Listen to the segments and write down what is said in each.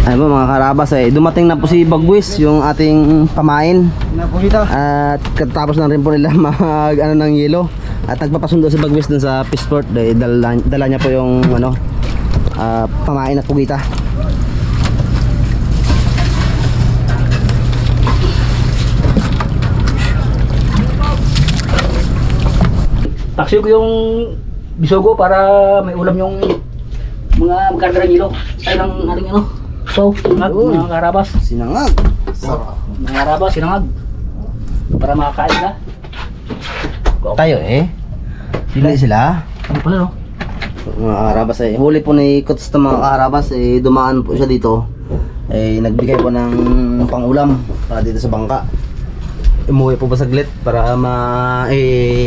Ayun po mga karabas, dumating na po si Bagwis, yung ating pamain. At katapos na rin po nila mag ng yelo. At nagpapasundo si Bagwis dun sa Peaceport. Dala niya po yung pamain at pugita. Taksiyo ko yung bisogo para may ulam yung mga magkarga ng ilo. Ay ng ating so, mga karabas. Sinangag. Sarap. Mga karabas, sinangag. Para makakain ka. Tayo Sila sila. Ano pala no? Mga karabas huli po ni Kots na mga karabas dumaan po siya dito. Nagbigay po ng pangulam para dito sa bangka. Umuwi po ba saglit para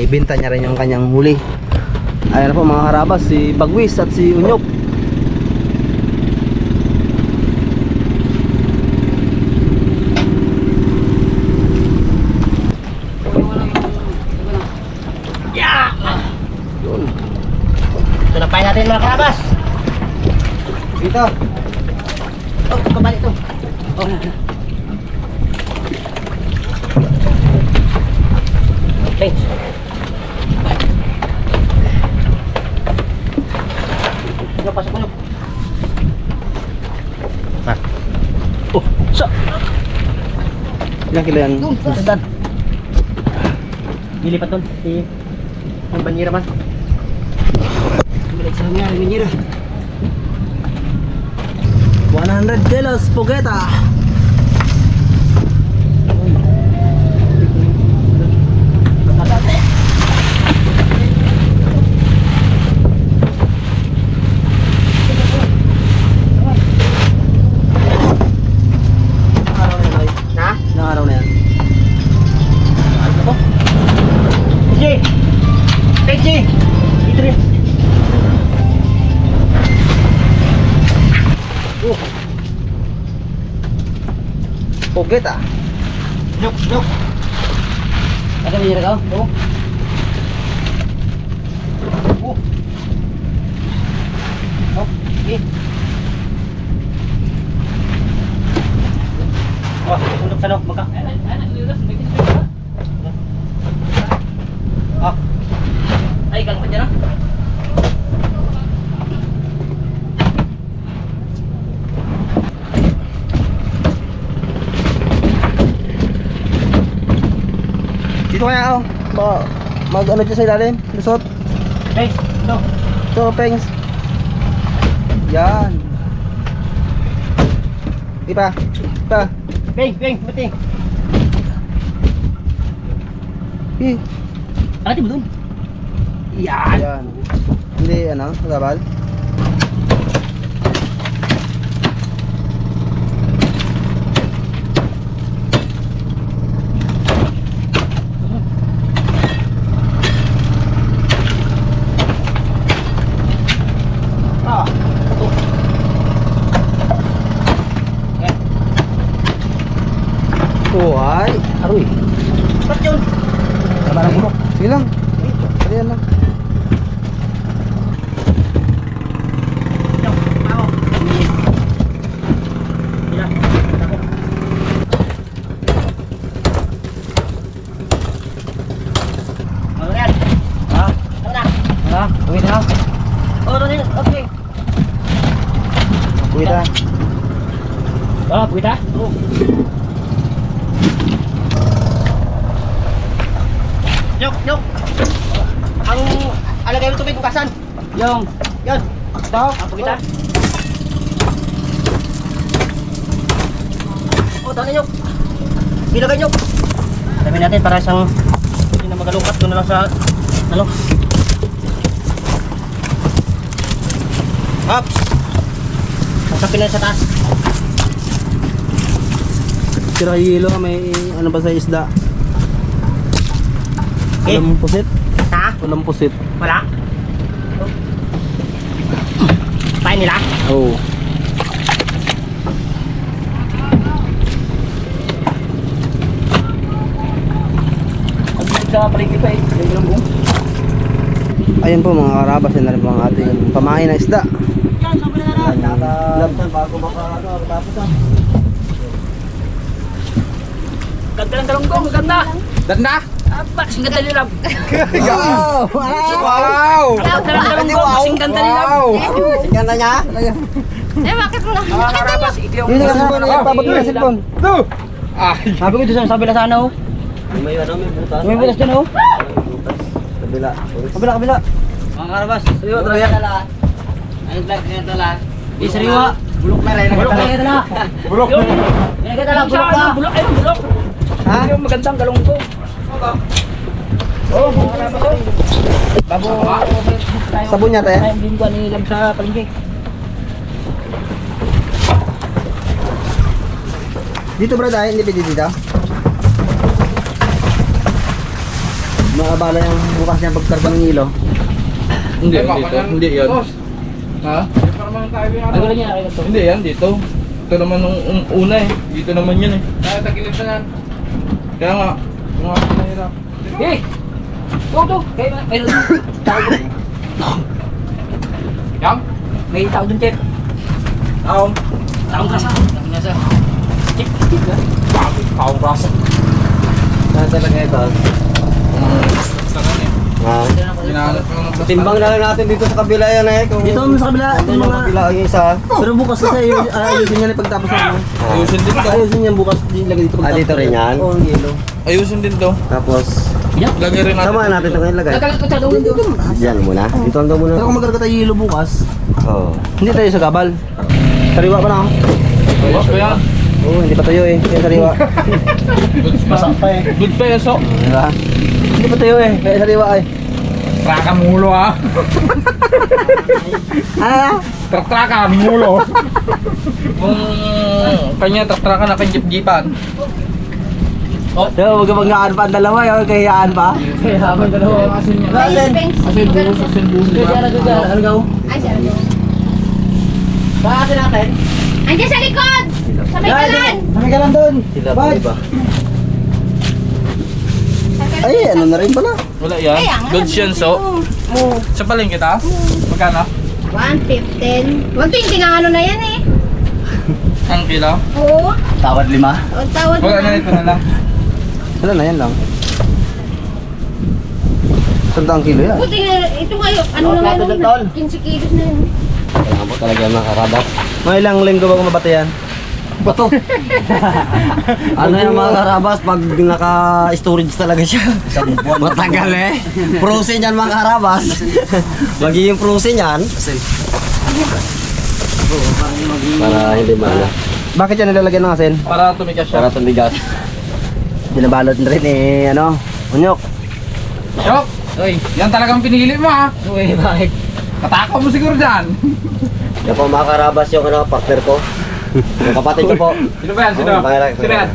benta niya rin yung kanyang huli. Ayan po mga karabas, si Bagwis at si Unyok. Ito na pain natin mga karabas. Dito. Oh, kabali ito. Oh. Thanks. Ano pasok mo? Oh, sa. Ilang kilo yan? Sandan. Gili pa ton. Ang banyera man. Balik sa mga banyera. 100 kilos pugeta. Araw na yan. Ano po? J! TJ! Ito rin. Pugeta. Yok! Ada banyera kau? Oh. Oh. Okay. Wah, untuk sana maka. Ah. Ay, kan pa dyan. Dito kaya mag-ano dyan sa ilalim. Lusot. Hey, no. So, pengs. Yan. Ipa. Peng, mati. Ati mo dun. Yan. Yan. Hindi, magabal. Ay, aroy. Ba't yun? Tama ng bulok. Sige lang. Ayan lang. Yo, ako. Ilan? Ako. Ano yan? Ha? Ano na? Ha? Uwi na. Oh, ano yan? Okay. Uwi na. Ah, puwita? Oo. Yok. Ang alagay mo tubig bukasan. Yung. Yan. Ito. Apa kita? Oh, dali yok. Ilagay yok. Sabihin natin para isang hindi na magalukat doon na lang sa Hops. Pasapin na sa taas. Tira yelo, may ano ba sa isda? Okay. Walang pusit? Ha? Walang pusit. Wala? Pain nila? Oo. Sa paligid pa Ayun po mga karabas, yan na rin po ang ating pamain na isda. Yan, sabi na Bago matapos ah. Ganda ng galunggong, ganda. Ganda! Aba, kasing ganda nila. Wow! Wow! Ganda ng galunggong, kasing ganda nila. Ganda niya? Eh, bakit mo? Mga karabas, ito yung... Yun yung cellphone, ipabot mo yung cellphone. No! Ay! Sabi ko doon sa bila sana oh. May butas. May butas dyan oh. Kabila. Kabila. Mga karabas, sariwa talaga. Ayun lang, kaya tala. Sariwa. Bulok na rin. Bulok na kaya tala. Bulok! Kaya tala, bulok na. Bulok, ayun, bulok. Ha? Yung magandang galunggong. Oh, mga karabas oh. Bago Sabon niya, tayo? Ayun, lingguan nilang sa palengke. Dito bro dahil hindi pwede dito. Maabala yung bukas niya pagkarga ng ilo. Hindi, dito. Hindi yan. Ha? Ay, wala niya, ay, ito. Hindi yan, dito. Ito naman nung una eh. Dito naman yun eh. Kaya tagilid na yan. Kaya nga, mga mahirap. Hey! To. Kaya mayroon tao doon. Yang? May tao doon, Chef. Taong. Taong kasa. Taong kasa. Chef. Bakit? Taong rasa. Saan talaga ito? Tangan eh. Ha? Ginahanap ko ng Timbang na lang natin dito sa kabila yan eh. Kung Dito sa kabila, ito yung kabila yung isa. pero bukas kasi ayusin niya na pagtapos ng ano. Ayusin din to. Ayusin niya bukas, ilagay dito pagtapos. dito rin yan? Oo, ang yelo. Ayusin din to. Tapos, Lagay rin natin. sama natin ito ngayon lagay. Natagal ko sa doon dito. Yan muna. Dito ang daw muna. Pero kung magkarga tayo yelo bukas, Oo. hindi tayo sa gabal. Sariwa pa na ako. Ayos pa yan. Oo, hindi pa tayo eh. Kaya sariwa. Masak pa eh. Good pa yan, so. Diba? Hindi pa tayo eh. Kaya sariwa eh. Traka mulo ah. Ah! Traka mulo. Kung kanya traka na kanya jeep-jeepan. So, magkabanggaan pa ang dalawa yun. Kahiyaan pa. Kahiyaan dalawa. Asin niya. Asin. Asin buhos, asin buhos. Ano gaw? Ay, siya. Bakit natin? Andiyan sa likod! Sa may kalan! Kami ka lang doon. Sila Bad. ba? Ay, ano na rin pala. Wala yan. Goods yan, so. Sa palengke kita? Magkano? 115. 120 nga ano na yan eh. Ang kilo? Oo. Tawad 5. O, tawad Wala na ito na lang. Wala na yan lang. Sandang kilo yan. Buti nga, ito ngayon, ano Oh, naman plato ng tol. 15 kilos na yun. Kailangan mo talaga yung makarabas. Mga ilang linggo bago mabati yan? Bato. Ano yung mga karabas pag naka-storage talaga siya. Matagal eh. Frozen yan mga karabas. Magiging frozen yan. Para hindi maala. Bakit yan nilalagyan ng asin? Para tumigas siya. Para tumigas. Binabalot na rin eh, ano, unyok. Shok! Uy, yan talagang pinili mo ha. Uy, bakit? Katakaw mo siguro dyan. Yan po mga karabas yung ano, partner ko. Yung kapatid ko po. Sino ba yan? Sino? Oh, pangalan- Sino yan?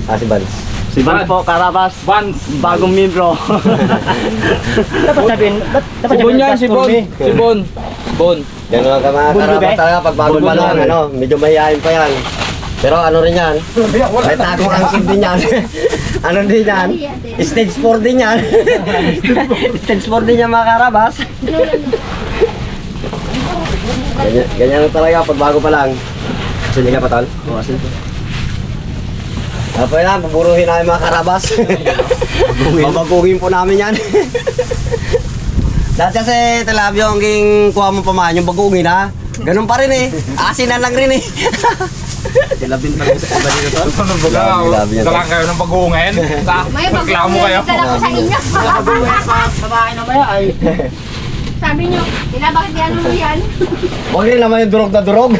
Si Vance. Si Vance po, Karabas. Vance. Bagong membro. Dapat sabihin, dapat Si Bon yan, si Bon. Castorme. Si Bon. Bon. Yan mga mga Bulldog karabas eh? talaga pag bago pa lang, ano, medyo mahihain pa yan. Pero ano rin yan, may tagong angkin din yan. Ano din yan? Stage 4 din yan. Stage 4 din yan mga karabas. Ganyan lang talaga pag bago pa lang. Kasi hindi ka patol? Oo, asin po. Tapos yan, paburuhin namin mga karabas. Babagugin po namin yan. Dati kasi talabyo ang ging kuha mo pamaan yung bagugin ha. Ganun pa rin eh. Asinan lang rin eh. Tilabin pa rin sa iba dito to. Ano ba ka? Grabe yan. Dalang kayo ng pag-uungin. May Reklamo kayo. dala ko sa inyo. Babae na maya ay. Sabi nyo, bakit yan ano yan? Huwag rin naman yung durog na durog.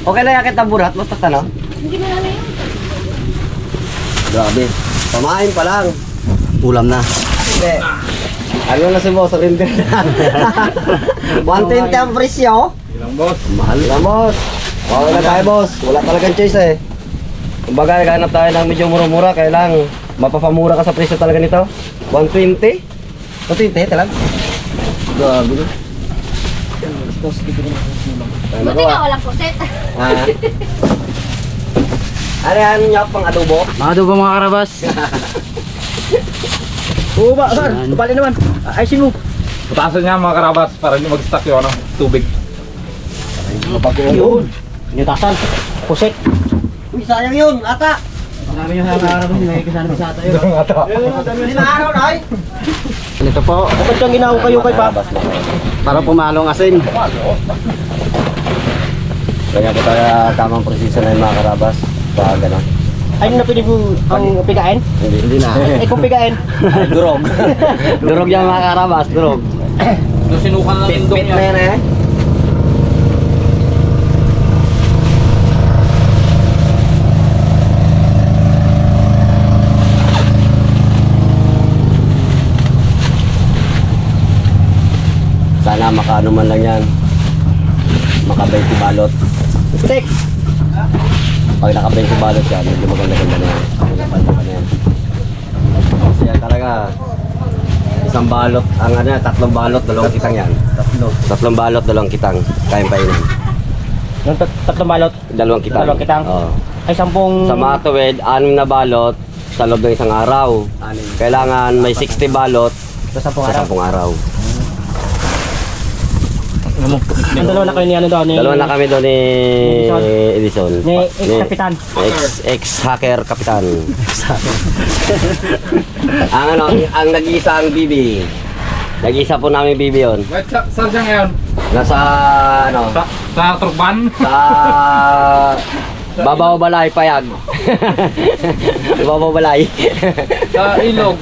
Okay na yakit ang burat, basta ano? Hindi mo namin yun. Grabe. Pamain pa lang. Ulam na. Hindi. Ano na si boss, render na. 120 ang presyo. Ilang boss? Mahal lang boss. Okay na tayo boss. Wala talagang choice eh. Kumbaga, naghanap tayo ng medyo mura-mura. Kaya lang, mapapamura ka sa presyo talaga nito. 120? 120, talag. Gago na. Buti nga walang puset. Ah. Ano yan nyo pang adobo? Mga doon ba mga Karabas? Oo ba, sir? Bali naman. Ayusin mo. Patasan niya mga karabas para hindi mag-stock yung ano, tubig. Yun. Inutasan. Pusit. Uy, sayang yun, ata. Marami yung harapan mo, may kasama sa ata yun. Hindi na araw na Ito po. Dapat yung ginawa kayo kay pa. Para pumalo ang asin. Kaya po tayo tamang proseso na yung mga karabas. Sa gano'n. Ay, na pwede po ang pigain? Hindi na. Eh, kung pigain. Durog. Durog yan mga karabas, durog. So, sinukan lang yung dog niya. Sana makaano man lang yan. Maka 20 balot. Steak. Pag naka 20 balot yan, medyo maganda-ganda na yan. Maganda na yan. Kasi yan talaga, isang balot, ang ano yan, 3 balot, 2 kitang yan. 3 balot, 2 kitang. Kayang painan. Yung tatlong balot. 2 kitang. 2 kitang. Oo. Ay, 10. Sa mga tuwid, 6 na balot sa loob ng isang araw. Kailangan may 60 balot Sa 10 sa araw. 10 araw. Ang dalawa na kayo ni ano doon? Ni, Dalawa na kami doon ni Edison. Ni ex-kapitan. Ex-hacker kapitan. Ang ano, ang nag-iisa ang BB. Nag-iisa po namin BB yun. Wait, saan siya ngayon? Nasa ano, Sa Turban? sa Babaw Balay Payag. Babaw Balay. Sa Ilog?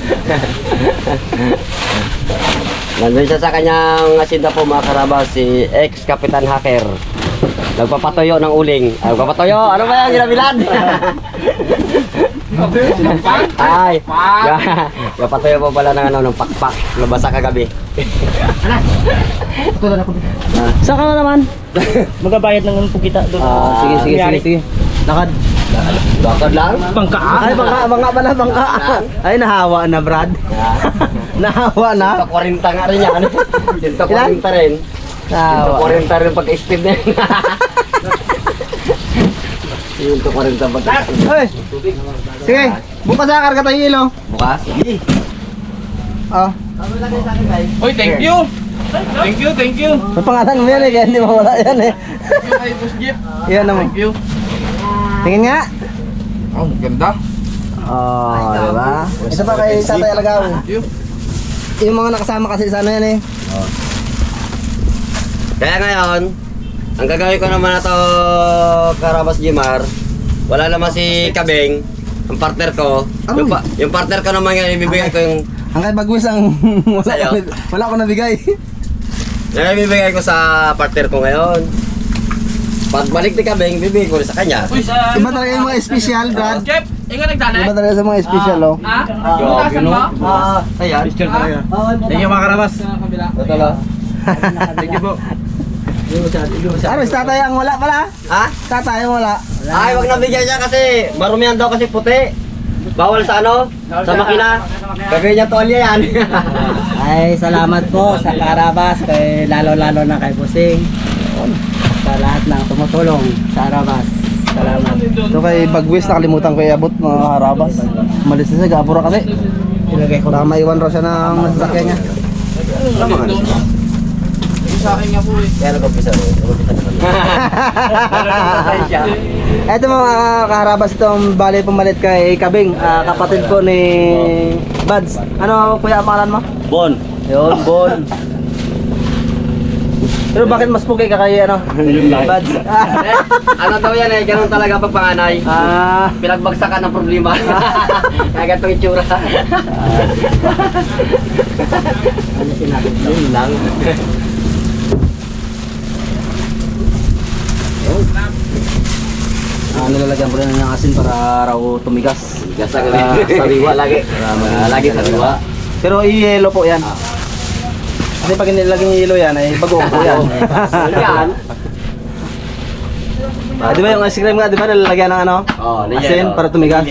Nandun siya sa kanyang asinda po mga karabas, si ex-kapitan hacker. Nagpapatuyo ng uling. Ay, nagpapatuyo? Ano ba yan? Ginabilan? Ay, nagpapatuyo po pala ng, ano, ng pakpak. Nabasa kagabi. Saan ka na naman? Magabayad ng pugita doon. Sige. Lakad. Lakad lang? Bangka. Ay, bangka pala, bangka. Ay, nahawa na, Brad. Nahawa na. 40 nga rin yan. 40 rin. Nahawa. 40 rin pagka-speed na yun. Yung 40 pagka-speed. Hey, sige, bukas sa karga tayo ilo. Bukas? Sige. Oh, Uy, thank you! Thank you! may pangalan mo yan eh, kaya hindi mawala yan eh. Thank you kay Boss Jeep. Yan naman. Thank you. Tingin nga. Oh, ganda. Oh, diba? Isa pa kay Tatay Alagaw. Thank you. Yung mga nakasama kasi sa ano yan eh. Kaya ngayon, ang gagawin ko naman na to, Karabas Jimar, wala naman si Kabeng, ang partner ko. Aroy. Yung partner ko naman ngayon, ibibigay ko yung Ang kay Bagwis ang Sa'yo? wala ko nabigay. yung ibibigay ko sa partner ko ngayon. Pagbalik ni Kabeng, ibibigay ko rin sa kanya. Uy, sa... Iba talaga yung mga special, Brad. Jeep, ikaw nagdala? Iba talaga sa mga special, oh. Ha? Butasan mo? Ayan. Thank you mga karabas. Sa kabila. Totoo. Thank you po. Ano, si Tatay ang wala pala? Ha? Tatay ang wala. Ay, wag nabigyan niya kasi marumihan daw kasi puti. Bawal sa ano? Sa makina. Gagawin niya tolya yan. Ay, salamat po sa Karabas, kay lalo-lalo na kay Busing. Sa lahat ng tumutulong sa Karabas. Salamat. Ito kay Bagwis, nakalimutan ko iabot mga Karabas. Malis na siya, gapura kasi. Ilagay ko. Baka maiwan raw siya ng sasakyan niya. Sa akin nga po eh. Kaya nag-umpisa rin. Nag-umpisa naman. Ito mga Karabas, itong bali pumalit kay Kabing, kapatid ko ni Buds. Ano kuya ang pangalan mo? Bon. Yun, Bon. Pero bakit mas pugi ka kay ano? Buds. Ano daw yan eh, ganun talaga pag panganay. Pinagbagsakan ng problema. Kaya ganitong itsura. Ano sinabi? Yun lang. Nilalagyan ko rin ng asin para raw tumigas. Gasa ka sariwa lagi. Lagi sariwa. Pero i-yelo po yan. Kasi pag nilagyan yung yelo yan, ay bagoong po yan. Yan. Di ba yung ice cream nga, di ba nilalagyan ng ano? Oh, Asin para tumigas.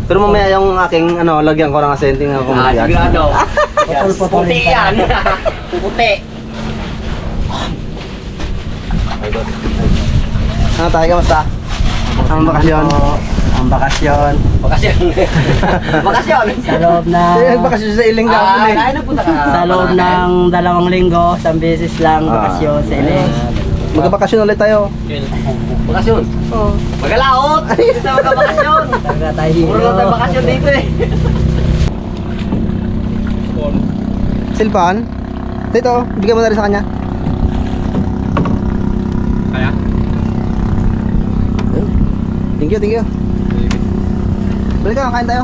Pero mamaya yung aking ano, lagyan ko ng asin, tingnan ko kung yan. Sigurado. Puti yan. Puti. Ano tayo, kamusta? Ang bakasyon. Ang bakasyon. Bakasyon. Bakasyon. Sa loob ng... Bakasyon sa iling ka po eh. Ay, nagpunta ka. Sa loob ng 2 linggo, isang beses lang bakasyon sa Iling. Magkabakasyon ulit tayo. Bakasyon. Oo. Magalaot! Hindi tayo magkabakasyon. Talaga tayo dito. Puro lang tayo bakasyon dito eh. Silpan? Dito, bigyan mo na rin sa kanya. Kaya? Thank you, thank you. Balik ka, kain tayo.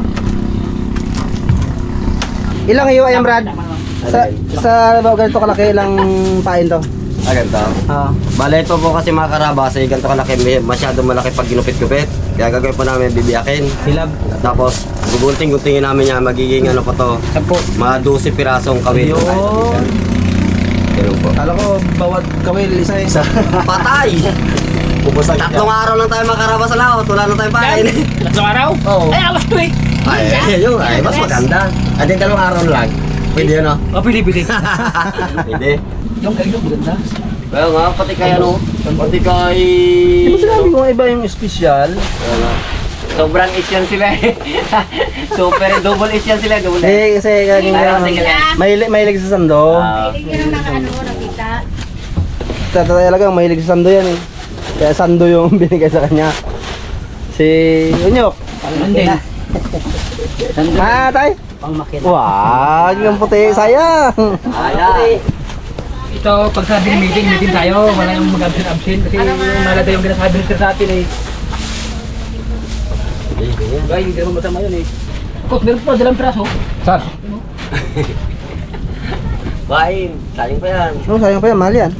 Ilang iyo ayan, Brad? Sa ganito kalaki, ilang pain to? Ah, ganito. Bale, ito po kasi mga karabas, eh, ganito kalaki, masyado malaki pag ginupit-gupit. Kaya gagawin po namin, bibiyakin. Hilab. Tapos, gugunting-guntingin namin yan, magiging ano pa to, mga 12 pirasong kawil. Yun. Ganun po. Kala ko, bawat kawil, isa. Patay! Tatlong araw lang tayo mga karabas sa laot, wala na tayong pain. Tatlong araw? Oo. Ay, awas to eh. Ay, yun, ay, mas maganda. At yung 2 araw lang. Pwede yun, no? Oh, pili-pili. Pwede. Yung ganito, maganda. Kaya nga, pati kay ano, pati kay... Di ba sinabi ko iba yung special? Sobrang isyan sila eh. Super double isyan sila. Double Kasi kaging sige lang. mahilig sa sando. Hindi ka lang nakita. Talagang mahilig sa sando yan eh. Kaya sando yung binigay sa kanya. Si Unyok. Hindi. Tay? Pang makina. Wag yung puti, sayang. Ayan. Ito, pag sabi ng meeting tayo, wala yung mag-absent-absent kasi malada yung ginasabi nila sa atin eh. Ay, hindi naman masama yun eh. Kung meron pa dalang piraso. Saan? Bain, sayang pa yan. No, sayang pa yan, mahal yan.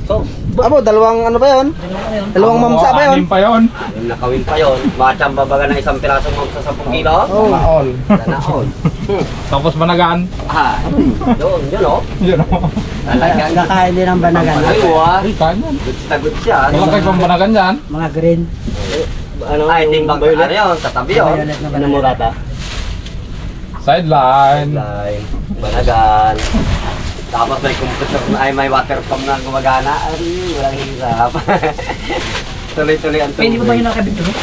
So, Abo, dalawang ano pa yun? Dalawang mamsa pa yun. Anim pa yun. yung nakawin pa yun, machamba baga ng 1 pirasong mamsa sa 10 kilo. Oh. Maol. Tanaon. Tapos managaan. Ah, yun o. Yun o. Talagang Kakain din ng banagan. ay wa. Ay, kaya yan. Good siya. Wala kayo pang managan yan. Mga green. Ano, ay, timbang ka ano yun, sa tabi yun. Violet na Ano mo rata? Sideline. Line, banagan. Tapos may computer na ay may water pump na gumagana. Ay, walang hirap. Tuloy-tuloy ang Hindi ba ba yung nakabit doon?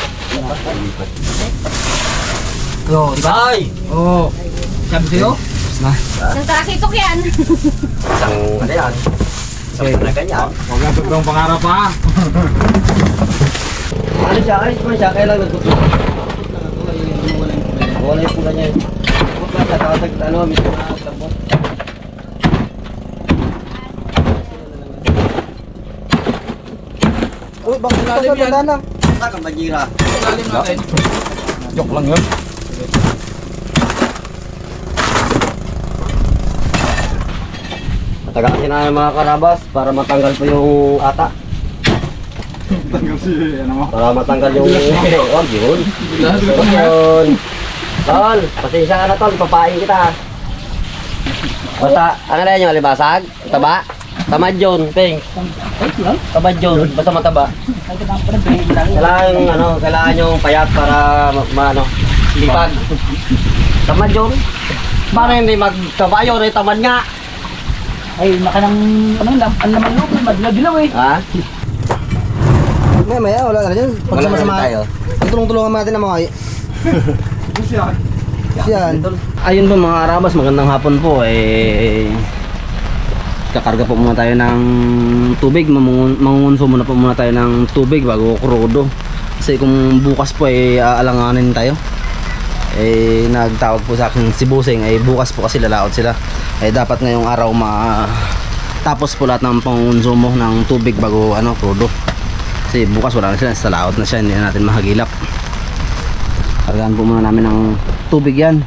Oo, di ba? Ay! Oo. Sabi sa'yo? Nang tarakitok yan. Isang ano yan? Isang banagan yan. Huwag na sobrang pangarap ha. Ano siya? Ayos pa siya. Kailan nagtutup? Wala yung pula niya. Huwag ka tatawag ano, mismo na sabot. Uy, bakit ka sa tanda lang? Saan kang bajira? Joke lang yun. Matagal kasi na yung mga karabas para matanggal po yung ata. Tanggal si ano mo. Para matanggal yung... Huwag yun. Yun. Tol, pasensya ka na tol, papain kita. Basta, ano na yun yung alibasag? Taba? Tamad yun, Ping. Tamad yun, basta mataba. Kailangan yung payat para ano, lipad. Tamad yun. Para hindi magtaba yun, ay tamad nga. Ay, naka ng, ano, ang laman loob, madila-dilaw eh. Ha? Maya, wala na dyan. Pag Wala na sama tayo. tulong-tulungan natin ang mga yan. Ayun po mga karabas, magandang hapon po. Kakarga po muna tayo ng tubig. Mangungunso muna po muna tayo ng tubig bago krudo. Kasi kung bukas po aalanganin tayo. Nagtawag po sa akin si Busing, bukas po kasi lalaot sila. Dapat ngayong araw tapos po lahat ng pangunsumo ng tubig bago krudo. Kasi bukas wala na sila, sa laot na siya, hindi na natin mahagilap. Kargaan po muna namin ng tubig yan.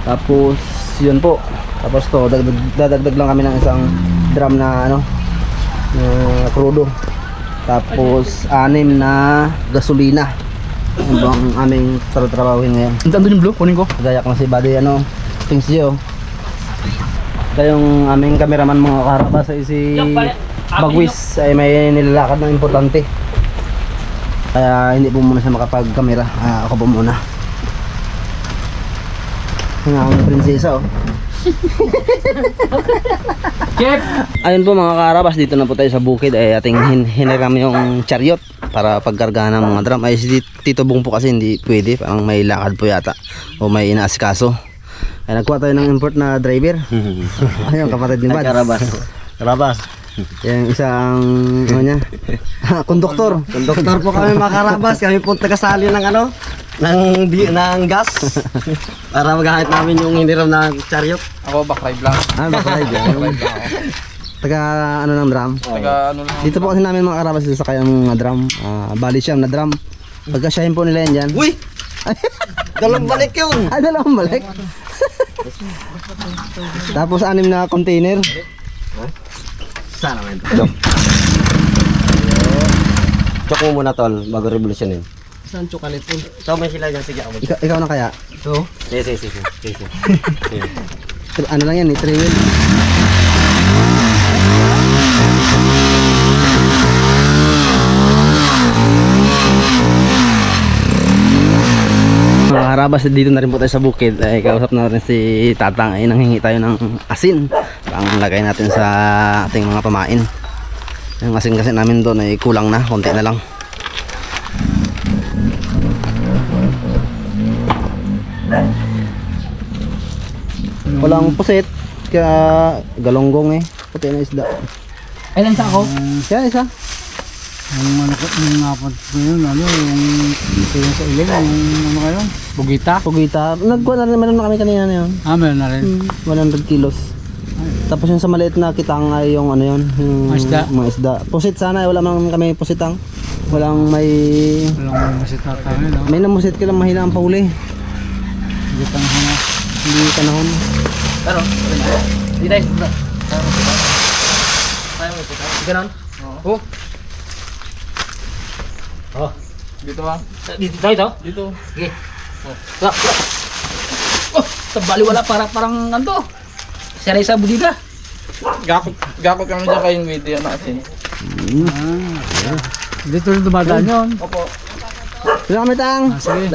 Tapos yun po. Tapos to, dadagdag lang kami ng isang drum na na crudo. Tapos 6 na gasolina. Yan po ang aming trabahuhin ngayon. Andun yung blue, kunin ko. Gayak na si Buddy Things Gio. Ito yung aming cameraman mga karabas si Bagwis ay may nilalakad na importante. Kaya hindi po muna siya makapag-camera. Ako po muna. Ang aming prinsesa Chef! Ayun po mga karabas, dito na po tayo sa bukid. Ating hiniram yung chariot para pagkargahan ng mga drum. Si Tito Bong po kasi hindi pwede, parang may lakad po yata o may inaasikaso. Nagkuha tayo ng import na driver. Ayun, kapatid ni Bad. Karabas. Yung isang, ano niya, konduktor. Konduktor po kami mga karabas. Kami po tagasali ng ano, ng gas. Para magamit namin yung hiniram na chariot. Ako backlive lang. Baklay dyan. Backlive lang ako. Taga, ano ng drum. Taga ano lang. Dito po kasi namin mga karabas sa kaya mga drum. Bali siyam na drum. Pagkasyahin po nila yan dyan. Uy! Dalawang balik yun! Dalawang balik. Tapos 6 na container. Sana naman ito. Chok mo muna tol, bago revolusyonin. Saan chocolate po? So may sila dyan, sige ako. Ikaw na kaya? So? Sige. Ano lang yan 3 wheel. Mga karabas, dito na rin po tayo sa bukid. Kausap na rin si Tatang. Nanghingi tayo ng asin pang lagay natin sa ating mga pamain. Yung asin kasi namin doon ay kulang na, konti na lang. Walang pusit, kaya galonggong puti na isda. Ay, lang sa ako. Kaya isa. Yung ano ko, yung apat ko yun, ano, yung sa ilim, yung ano kayo? Bugita? Pugita. Nagkuha na rin naman na kami kanina na yun. Meron na rin. 100 kilos. Tapos yung sa maliit na kitang ay yung ano yun, yung mga isda. Pusit sana, wala man kami pusitang. Walang may... Walang masit na tayo, no? May namusit ka lang mahina ang pauli. Hindi pa na. Hindi kanahon. Pero, hindi tayo. Ganon? Oo. Dito ba? Dito tayo. Dito. Sige. Tabali wala parang ano. Saray sa budida. Gakot kami dyan kayong video natin. Dito rin dumadaan yun. Opo. Sila kami tang. Sige.